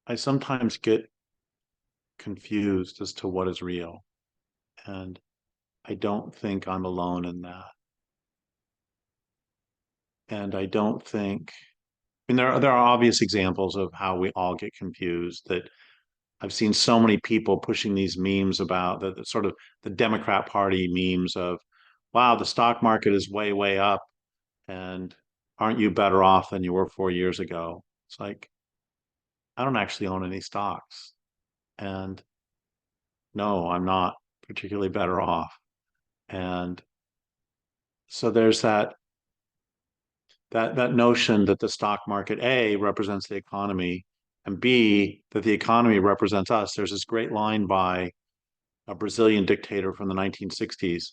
I sometimes get confused as to what is real. And I don't think I'm alone in that. And I don't think, I mean, there are obvious examples of how we all get confused. That I've seen so many people pushing these memes about the sort of the Democrat Party memes of, wow, the stock market is way, way up. And aren't you better off than you were 4 years ago? It's like, I don't actually own any stocks. And no, I'm not particularly better off. And so there's that notion that the stock market A represents the economy and B that the economy represents us. There's this great line by a Brazilian dictator from the 1960s.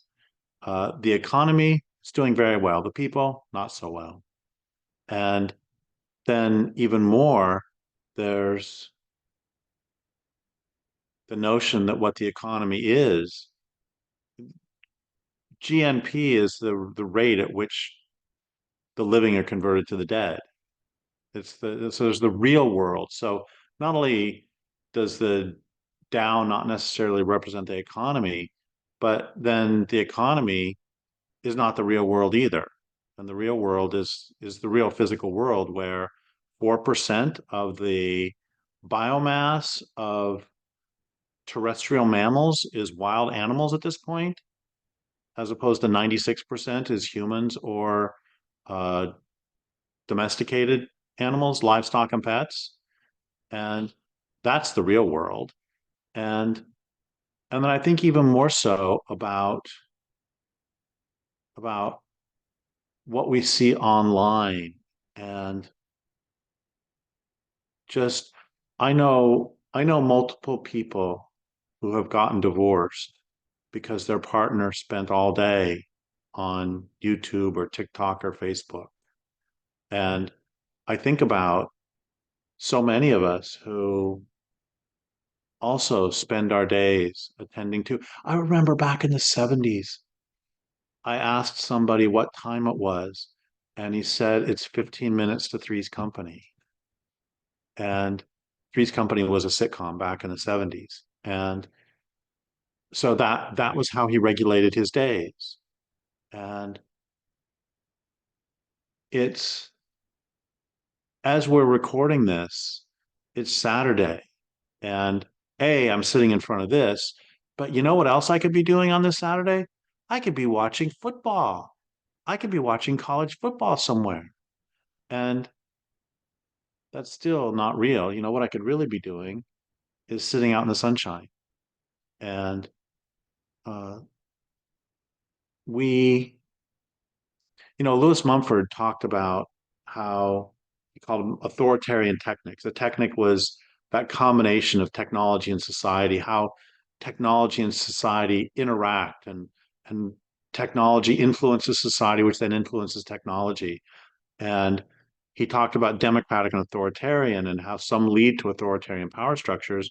The economy is doing very well. The people, not so well. And then even more, there's the notion that what the economy is, GNP is the rate at which the living are converted to the dead. So there's the real world. So not only does the Dow not necessarily represent the economy, but then the economy is not the real world either. And the real world is the real physical world where 4% of the biomass of terrestrial mammals is wild animals at this point, as opposed to 96% is humans or uh, domesticated animals, livestock, and pets. And that's the real world. And and then I think even more so about what we see online and just I know multiple people who have gotten divorced because their partner spent all day on YouTube or TikTok or Facebook. And I think about so many of us who also spend our days attending to. I remember back in the 70s, I asked somebody what time it was, and he said it's 15 minutes to Three's Company. And Three's Company was a sitcom back in the 70s. And so that was how he regulated his days. And it's as we're recording this, it's Saturday. And I'm sitting in front of this, but you know what else I could be doing on this Saturday? I could be watching football. I could be watching college football somewhere. And that's still not real. You know what I could really be doing is sitting out in the sunshine. And uh, we, Lewis Mumford talked about how he called them authoritarian techniques. A technique was that combination of technology and society, how technology and society interact, and technology influences society, which then influences technology. And he talked about democratic and authoritarian and how some lead to authoritarian power structures.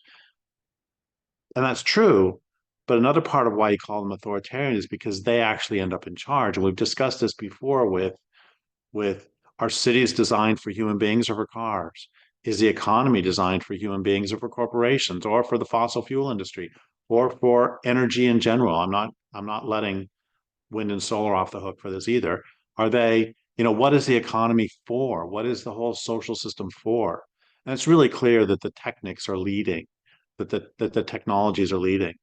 And that's true. But another part of why he called them authoritarian is because they actually end up in charge. And we've discussed this before with are cities designed for human beings or for cars? Is the economy designed for human beings or for corporations or for the fossil fuel industry or for energy in general? I'm not letting wind and solar off the hook for this either. Are they, what is the economy for? What is the whole social system for? And it's really clear that the techniques are leading, that the technologies are leading.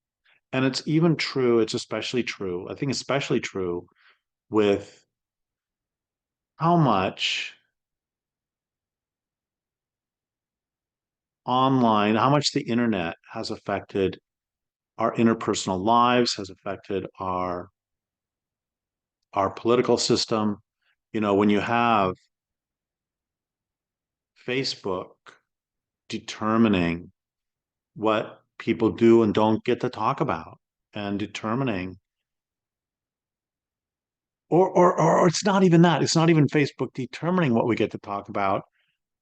And it's even true, it's especially true, I think especially true with how much how much the internet has affected our interpersonal lives, has affected our political system. When you have Facebook determining what people do and don't get to talk about, and determining, or it's not even that. It's not even Facebook determining what we get to talk about,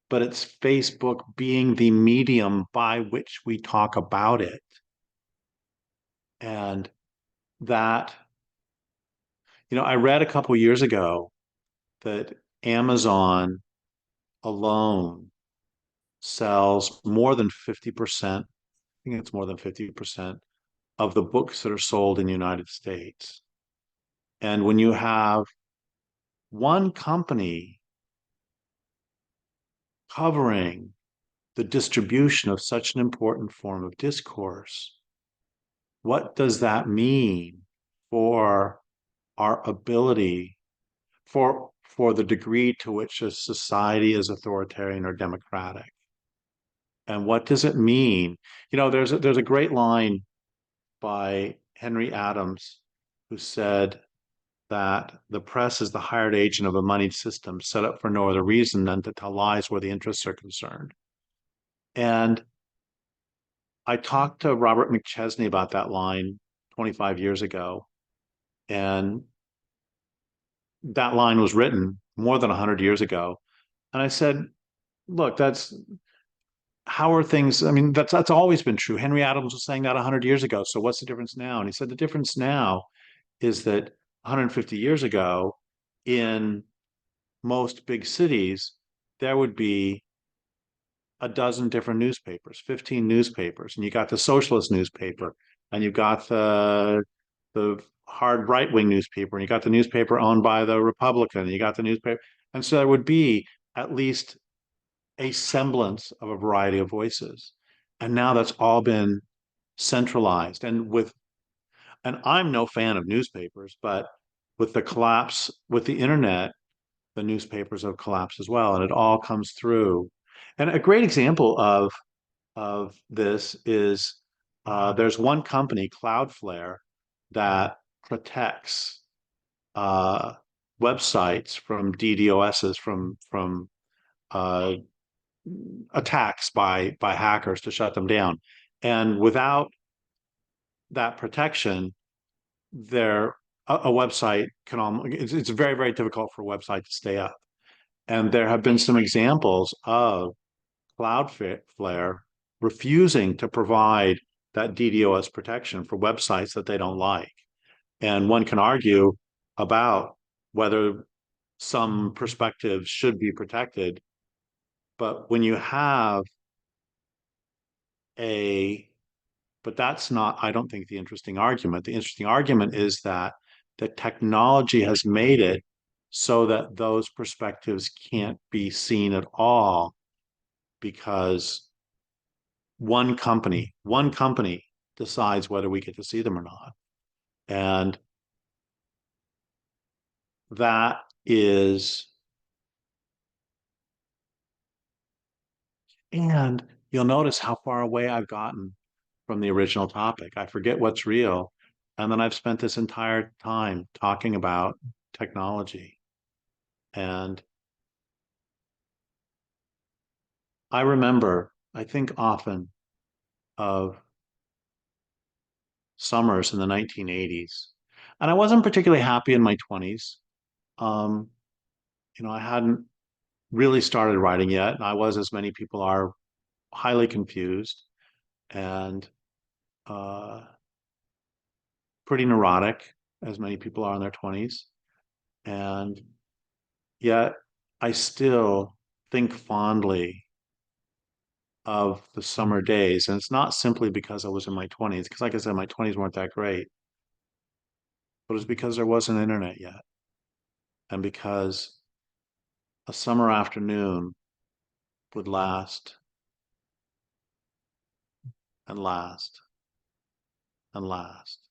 but it's Facebook being the medium by which we talk about it. And that, I read a couple years ago that Amazon alone sells more than 50%, I think it's more than 50% of the books that are sold in the United States. And when you have one company covering the distribution of such an important form of discourse, what does that mean for our ability, for the degree to which a society is authoritarian or democratic? And what does it mean? There's a great line by Henry Adams who said that the press is the hired agent of a moneyed system set up for no other reason than to tell lies where the interests are concerned. And I talked to Robert McChesney about that line 25 years ago, and that line was written more than 100 years ago. And I said, look, that's how are things? I mean, that's always been true. Henry Adams was saying that 100 years ago. So what's the difference now? And he said the difference now is that 150 years ago, in most big cities, there would be a dozen different newspapers, 15 newspapers, and you got the socialist newspaper, and you got the hard right wing newspaper, and you got the newspaper owned by the Republican, and you got the newspaper, and so there would be at least a semblance of a variety of voices, and now that's all been centralized, and I'm no fan of newspapers, but with the collapse with the internet, the newspapers have collapsed as well, and it all comes through. And a great example of this is there's one company, Cloudflare, that protects uh, websites from DDoSs, from uh, attacks by hackers to shut them down. And without that protection, there a website can almost it's very, very difficult for a website to stay up. And there have been some examples of Cloudflare refusing to provide that DDoS protection for websites that they don't like. And one can argue about whether some perspectives should be protected. But when you have a, but that's not, I don't think, the interesting argument. The interesting argument is that the technology has made it so that those perspectives can't be seen at all because one company decides whether we get to see them or not. And that is, and you'll notice how far away I've gotten from the original topic. I forget what's real. And then I've spent this entire time talking about technology. And I think often of summers in the 1980s. And I wasn't particularly happy in my 20s. Um, I hadn't really started writing yet, and I was, as many people are, highly confused and uh, pretty neurotic, as many people are in their 20s. And yet, I still think fondly of the summer days. And it's not simply because I was in my 20s, because, like I said, my 20s weren't that great, but it's because there wasn't internet yet. And because a summer afternoon would last and last and last.